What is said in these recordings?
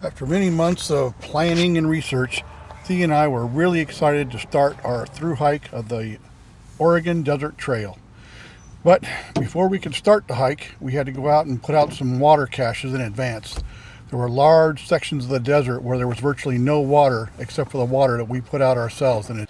After many months of planning and research, Thea and I were really excited to start our through hike of the Oregon Desert Trail. But before we could start the hike, we had to go out and put out some water caches in advance. There were large sections of the desert where there was virtually no water except for the water that we put out ourselves. And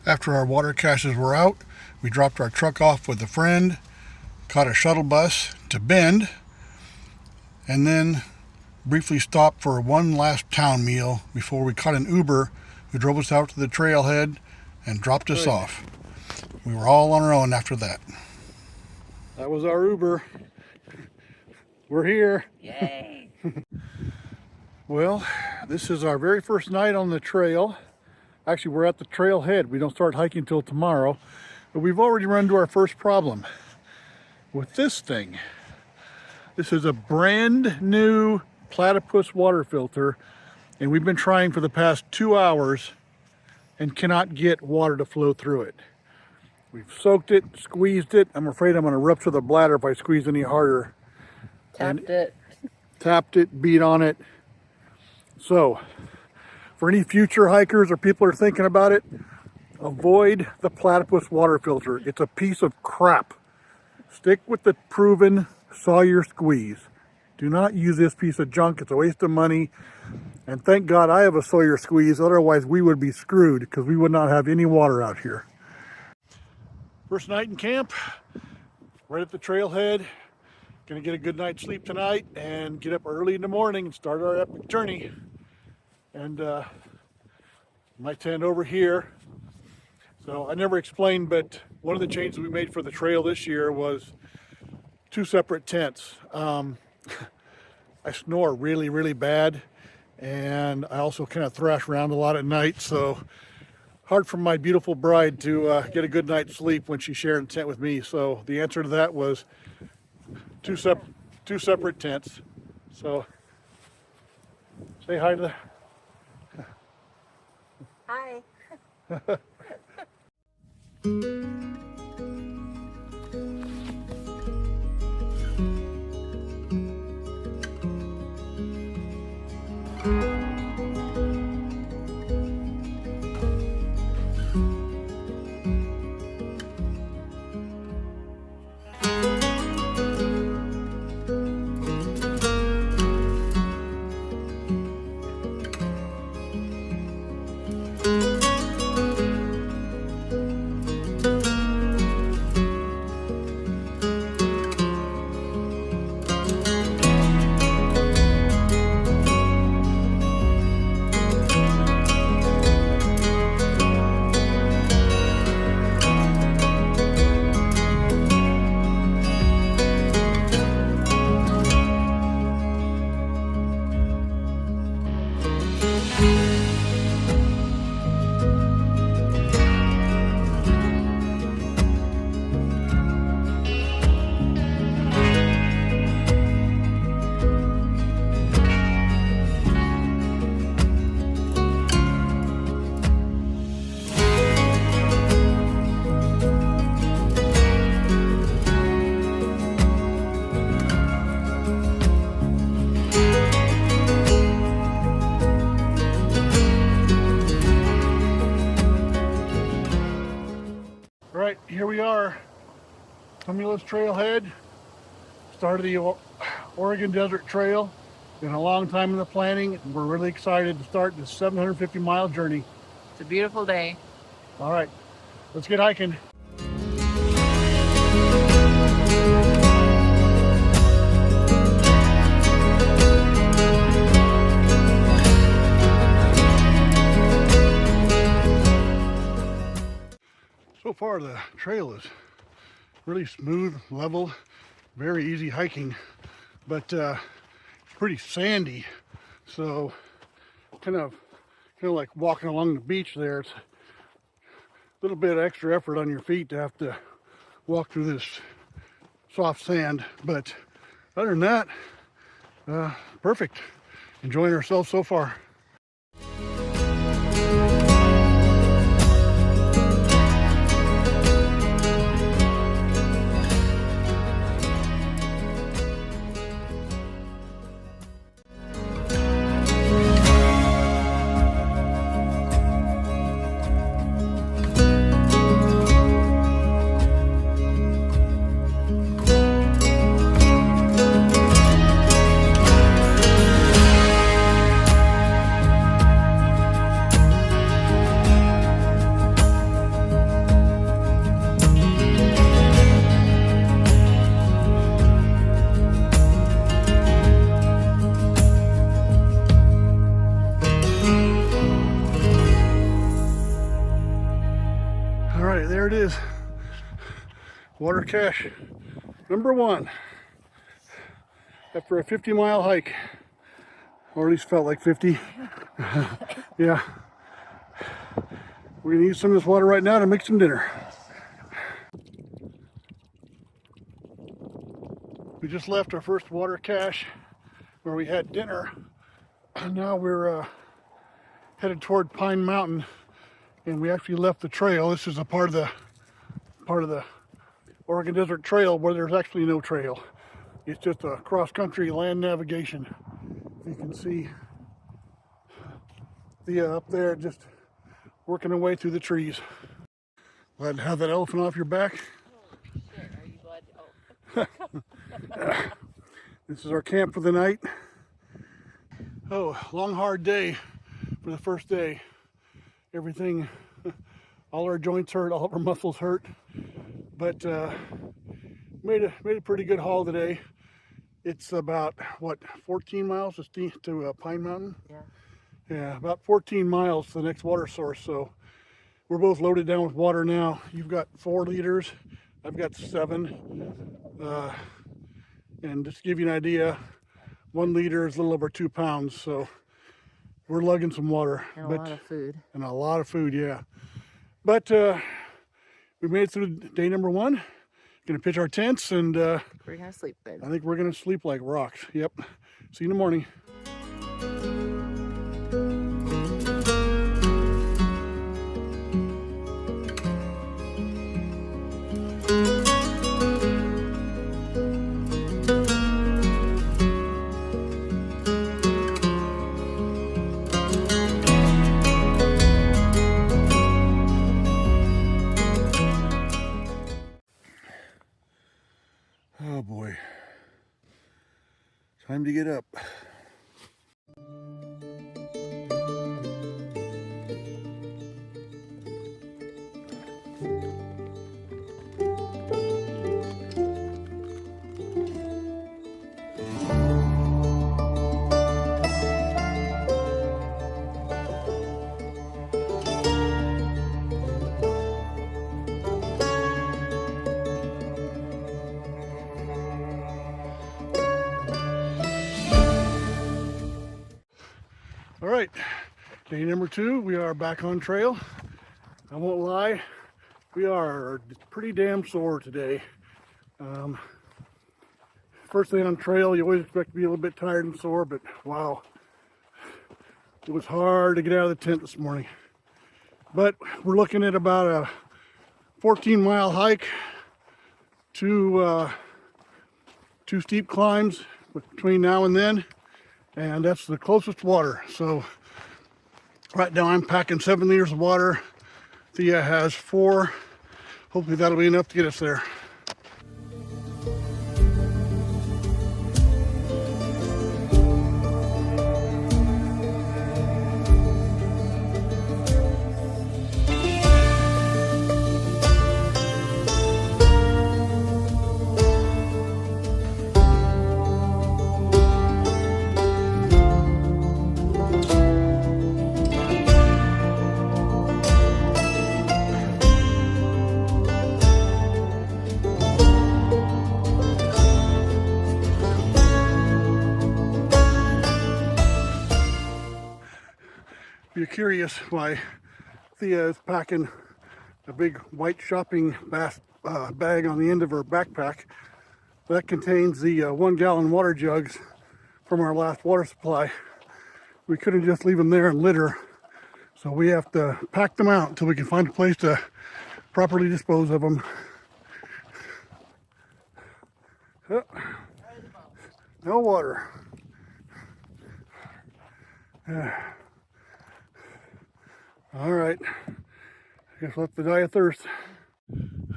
after our water caches were out, we dropped our truck off with a friend, caught a shuttle bus to Bend, and then briefly stopped for one last town meal before we caught an Uber who drove us out to the trailhead and dropped us off. We were all on our own after that. That was our Uber. We're here. Yay! Well, this is our very first night on the trail. Actually, we're at the trailhead. We don't start hiking till tomorrow, but we've already run into our first problem with this thing. This is a brand new platypus water filter, and we've been trying for the past 2 hours and cannot get water to flow through it. We've soaked it, squeezed it. I'm afraid I'm going to rupture the bladder if I squeeze any harder. Tapped it, beat on it. So, for any future hikers or people who are thinking about it, avoid the platypus water filter. It's a piece of crap. Stick with the proven Sawyer squeeze. Do not use this piece of junk. It's a waste of money. And thank God I have a Sawyer squeeze. Otherwise we would be screwed because we would not have any water out here. First night in camp, right at the trailhead. Gonna get a good night's sleep tonight and get up early in the morning and start our epic journey. And my tent over here. So I never explained, but one of the changes we made for the trail this year was 2 separate tents. I snore really, really bad, and I also kind of thrash around a lot at night, so hard for my beautiful bride to get a good night's sleep when she's sharing a tent with me. So the answer to that was two separate tents. So say hi to the... Hi. Right, here we are, Cumulus Trailhead, start of the Oregon Desert Trail. Been a long time in the planning, and we're really excited to start this 750-mile journey. It's a beautiful day. All right, let's get hiking. So far the trail is really smooth, level, very easy hiking, but it's pretty sandy, so kind of like walking along the beach there. It's a little bit extra effort on your feet to have to walk through this soft sand, but other than that, perfect. Enjoying ourselves so far. is. Water cache number 1 after a 50-mile hike, or at least felt like 50. Yeah, we're gonna use some of this water right now to make some dinner. We just left our first water cache where we had dinner. Now we're headed toward Pine Mountain, and we actually left the trail. This is a part of the Oregon Desert Trail where there's actually no trail. It's just a cross-country land navigation. You can see the up there just working our way through the trees. Glad to have that elephant off your back. Holy shit, are you glad? Oh. This is our camp for the night. Oh, long hard day for the first day. Everything, all our joints hurt, all of our muscles hurt, but made a pretty good haul today. It's about, what, 14 miles to Pine Mountain? Yeah, about 14 miles to the next water source. So we're both loaded down with water now. You've got 4 liters, I've got 7. And just to give you an idea, 1 liter is a little over 2 pounds. So we're lugging some water. And a lot of food. And a lot of food, yeah. But we made it through day number 1. Gonna pitch our tents, and we're gonna sleep good. I think we're gonna sleep like rocks. Yep. See you in the morning. Oh boy, time to get up. All right, day number 2, we are back on trail. I won't lie, we are pretty damn sore today. First day on trail, you always expect to be a little bit tired and sore, but wow, it was hard to get out of the tent this morning. But we're looking at about a 14-mile hike, 2 steep climbs between now and then. And that's the closest water. So right now I'm packing 7 liters of water. Thea has 4. Hopefully that'll be enough to get us there. If you're curious why Thea is packing a big white shopping bag on the end of her backpack, that contains the 1-gallon water jugs from our last water supply. We couldn't just leave them there and litter, so we have to pack them out until we can find a place to properly dispose of them. Oh, no water. All right, I guess we'll have to die of thirst.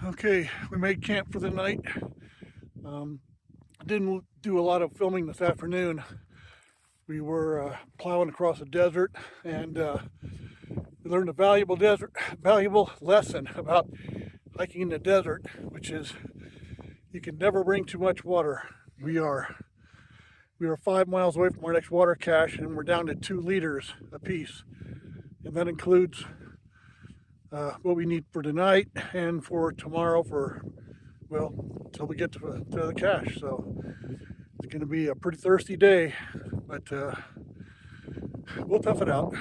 Okay, we made camp for the night. Didn't do a lot of filming this afternoon. We were plowing across the desert, and we learned a valuable lesson about hiking in the desert, which is you can never bring too much water. We are 5 miles away from our next water cache, and we're down to 2 liters apiece. And that includes what we need for tonight and for tomorrow for, well, until we get to the cache. So it's going to be a pretty thirsty day, but we'll tough it out.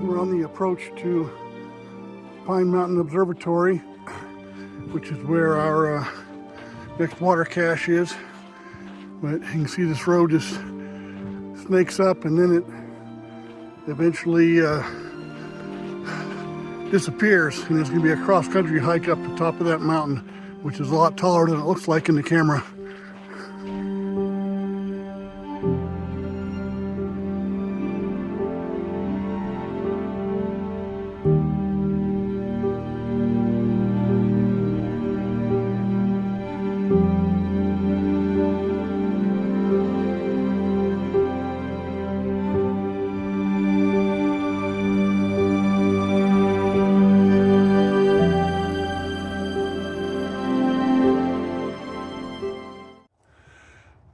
We're on the approach to Pine Mountain Observatory, which is where our next water cache is. But you can see this road just snakes up and then it eventually disappears, and it's going to be a cross-country hike up the top of that mountain, which is a lot taller than it looks like in the camera.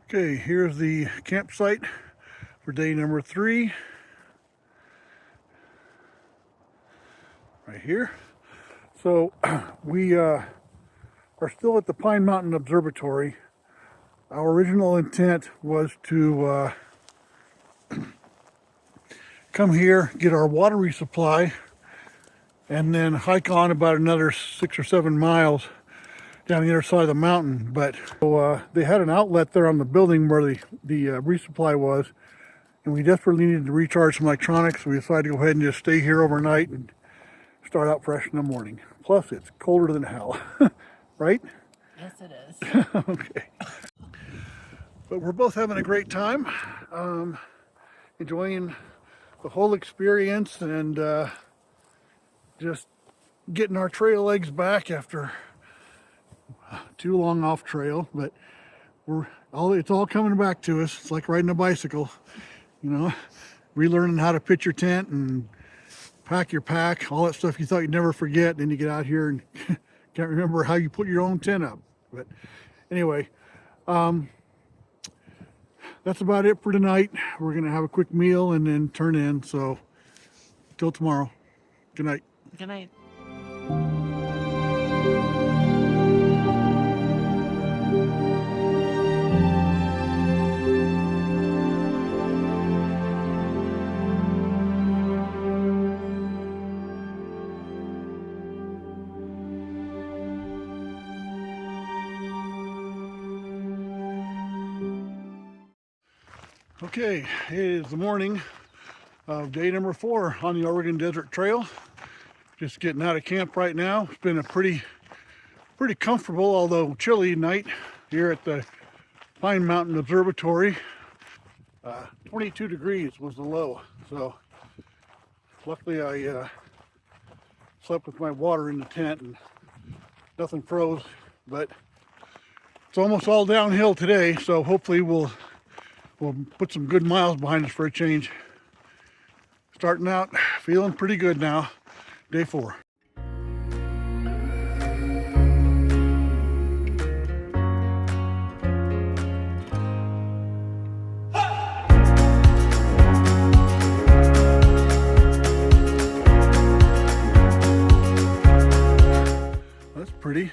Okay, here's the campsite for day number 3. Right here. So we are still at the Pine Mountain Observatory. Our original intent was to come here, get our water resupply, and then hike on about another 6 or 7 miles down the other side of the mountain. But they had an outlet there on the building where the resupply was, and we desperately needed to recharge some electronics, so we decided to go ahead and just stay here overnight and start out fresh in the morning. Plus, it's colder than hell, right? Yes, it is. Okay. But we're both having a great time, enjoying the whole experience, and just getting our trail legs back after too long off trail. But it's all coming back to us. It's like riding a bicycle, you know, relearning how to pitch your tent and pack your pack, all that stuff you thought you'd never forget. Then you get out here and can't remember how you put your own tent up. But anyway, that's about it for tonight. We're gonna have a quick meal and then turn in. So till tomorrow. Good night. Good night. Okay, it is the morning of day number 4 on the Oregon Desert Trail. Just getting out of camp right now. It's been a pretty comfortable, although chilly night here at the Pine Mountain Observatory. 22 degrees was the low, so luckily I slept with my water in the tent and nothing froze. But it's almost all downhill today, so hopefully we'll put some good miles behind us for a change. Starting out feeling pretty good now, day 4. That's pretty.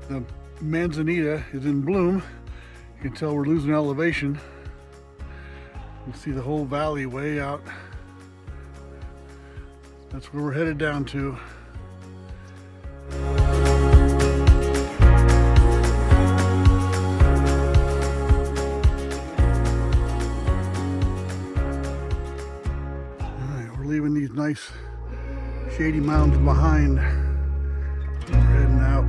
The manzanita is in bloom. You can tell we're losing elevation. You see the whole valley way out. That's where we're headed down to. leaving these nice shady mounds behind. We're heading out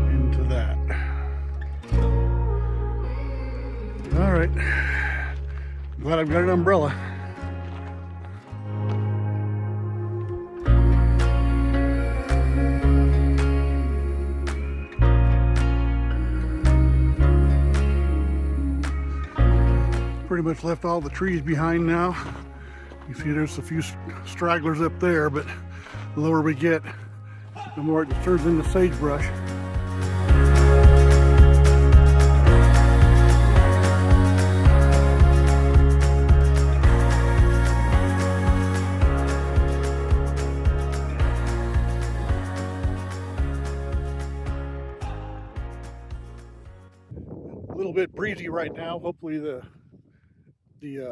into that. All right. Glad I've got an umbrella. Pretty much left all the trees behind now. You see there's a few stragglers up there, but the lower we get, the more it just turns into sagebrush. A little bit breezy right now. Hopefully the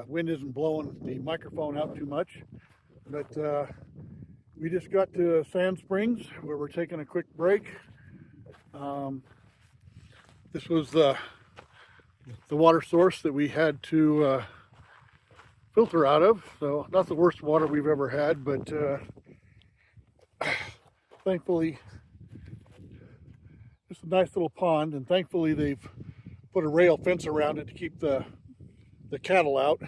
wind isn't blowing the microphone out too much, but we just got to Sand Springs where we're taking a quick break. This was the water source that we had to filter out of, so not the worst water we've ever had, but thankfully it's a nice little pond, and thankfully they've put a rail fence around it to keep the cattle out,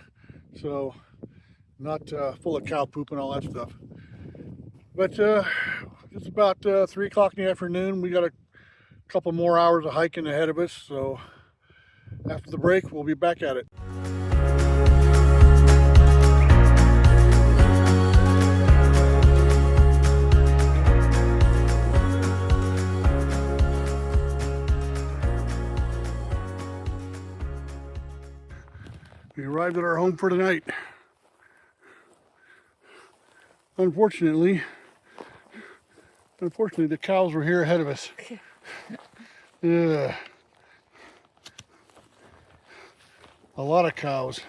so not full of cow poop and all that stuff. But it's about 3 o'clock in the afternoon. We got a couple more hours of hiking ahead of us, so after the break we'll be back at it. We arrived at our home for tonight. Unfortunately, the cows were here ahead of us. Yeah. A lot of cows.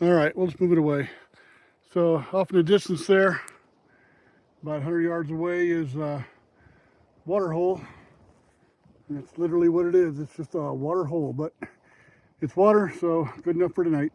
All right, we'll just move it away. So off in the distance there, about 100 yards away, is a water hole. And it's literally what it is. It's just a water hole, but it's water, so good enough for tonight.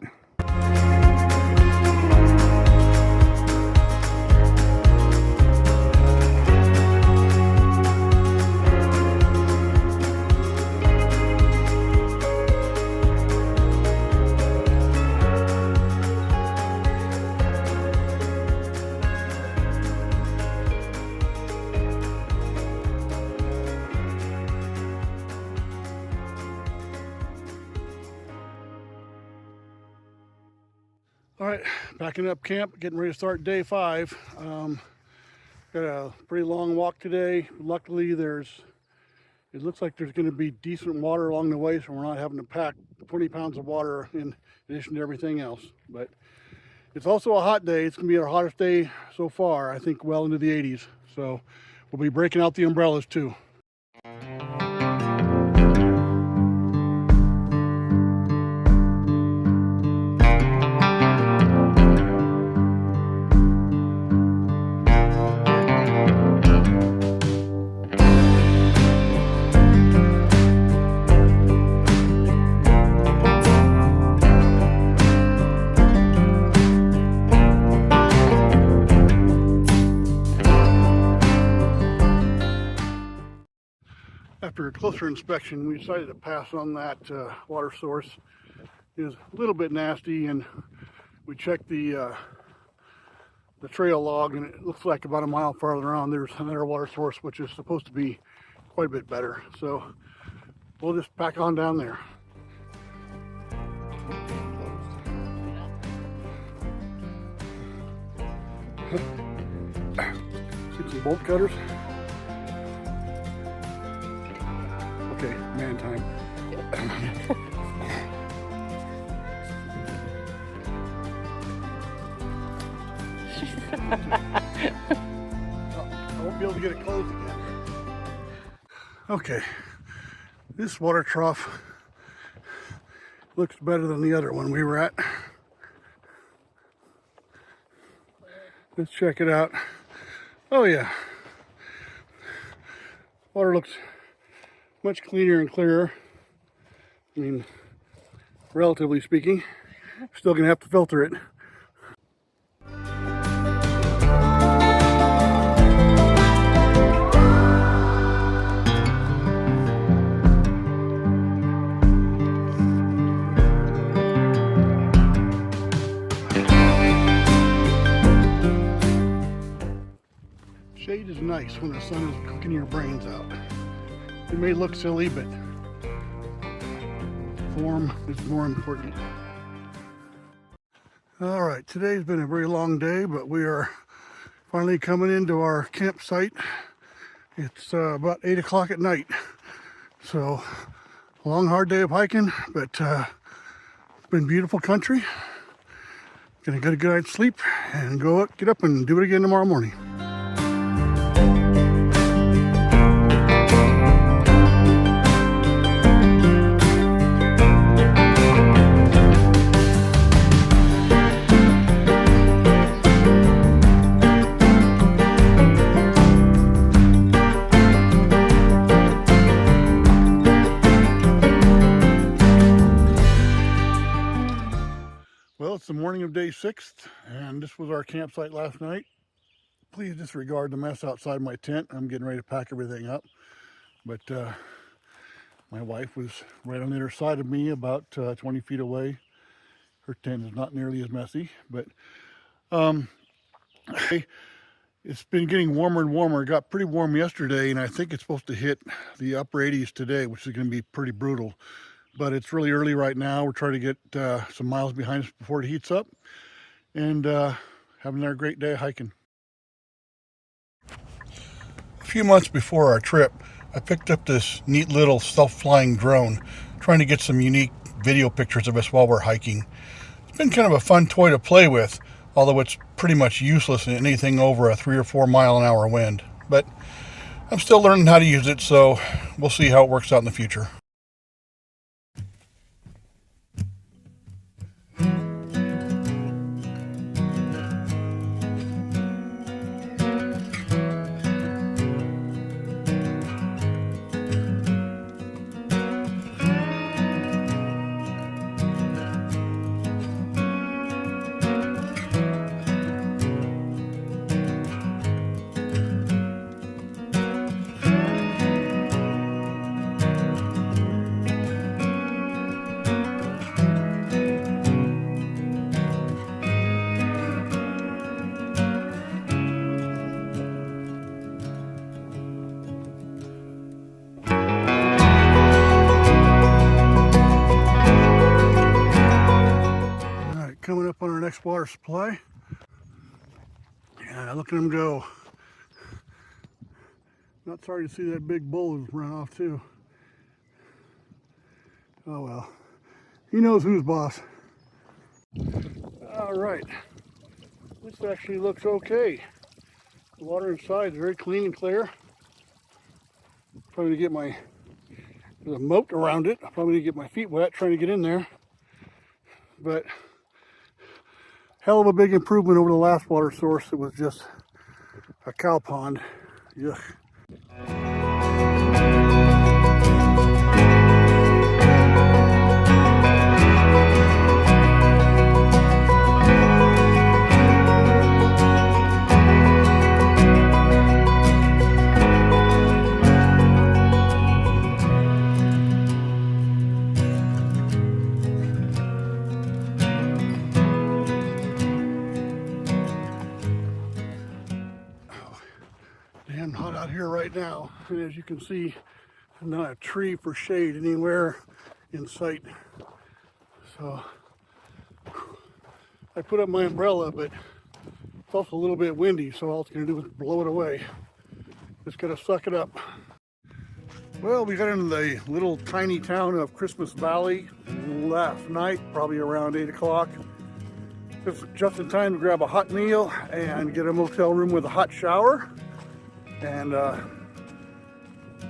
All right, backing up camp, getting ready to start day 5. Got a pretty long walk today. Luckily, it looks like there's going to be decent water along the way, so we're not having to pack 20 pounds of water in addition to everything else. But it's also a hot day. It's going to be our hottest day so far, I think well into the 80s. So we'll be breaking out the umbrellas too. After a closer inspection, we decided to pass on that water source. It was a little bit nasty, and we checked the trail log, and it looks like about a mile farther on there's another water source which is supposed to be quite a bit better. So we'll just pack on down there. Get some bolt cutters. Okay, man time. I won't be able to get it closed again. Okay, this water trough looks better than the other one we were at. Let's check it out. Oh yeah, water looks much cleaner and clearer. I mean, relatively speaking. Still gonna have to filter it. is nice when the sun is cooking your brains out. It may look silly, but form is more important. All right, today's been a very long day, but we are finally coming into our campsite. It's about 8 o'clock at night. So, a long, hard day of hiking, but it's been beautiful country. Gonna get a good night's sleep and get up and do it again tomorrow morning. Well, it's the morning of day 6, and this was our campsite last night. Please disregard the mess outside my tent. I'm getting ready to pack everything up. But my wife was right on the other side of me, about 20 feet away. Her tent is not nearly as messy, but it's been getting warmer and warmer. It got pretty warm yesterday, and I think it's supposed to hit the upper 80s today, which is going to be pretty brutal. But it's really early right now. We're trying to get some miles behind us before it heats up, and having a great day hiking. A few months before our trip, I picked up this neat little self-flying drone, trying to get some unique video pictures of us while we're hiking. It's been kind of a fun toy to play with, although it's pretty much useless in anything over a 3 or 4 mile an hour wind. But I'm still learning how to use it, so we'll see how it works out in the future. Coming up on our next water supply. Yeah, look at him go. Not sorry to see that big bull run off too. Oh well. He knows who's boss. All right. This actually looks okay. The water inside is very clean and clear. Probably to get there's a moat around it. I'll probably need to get my feet wet trying to get in there. But hell of a big improvement over the last water source. It was just a cow pond. Yuck. Damn hot out here right now, and as you can see, there's not a tree for shade anywhere in sight. So I put up my umbrella, but it's also a little bit windy, so all it's going to do is blow it away. Just got to suck it up. Well, we got into the little tiny town of Christmas Valley last night, probably around 8 o'clock. Just in time to grab a hot meal and get a motel room with a hot shower. And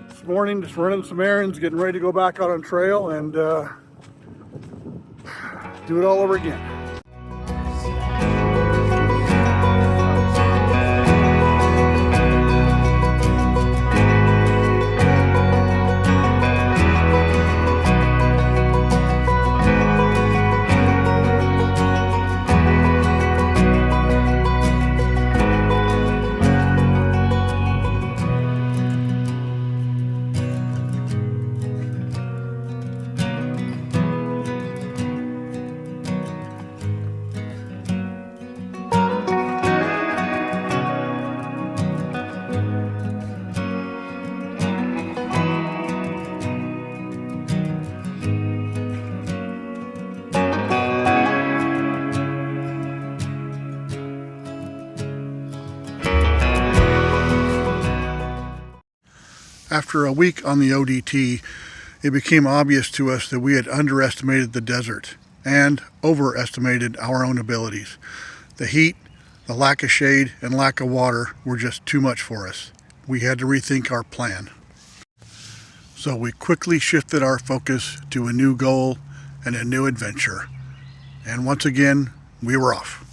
this morning, just running some errands, getting ready to go back out on trail and do it all over again. After a week on the ODT, it became obvious to us that we had underestimated the desert and overestimated our own abilities. The heat, the lack of shade, and lack of water were just too much for us. We had to rethink our plan. So we quickly shifted our focus to a new goal and a new adventure. And once again, we were off.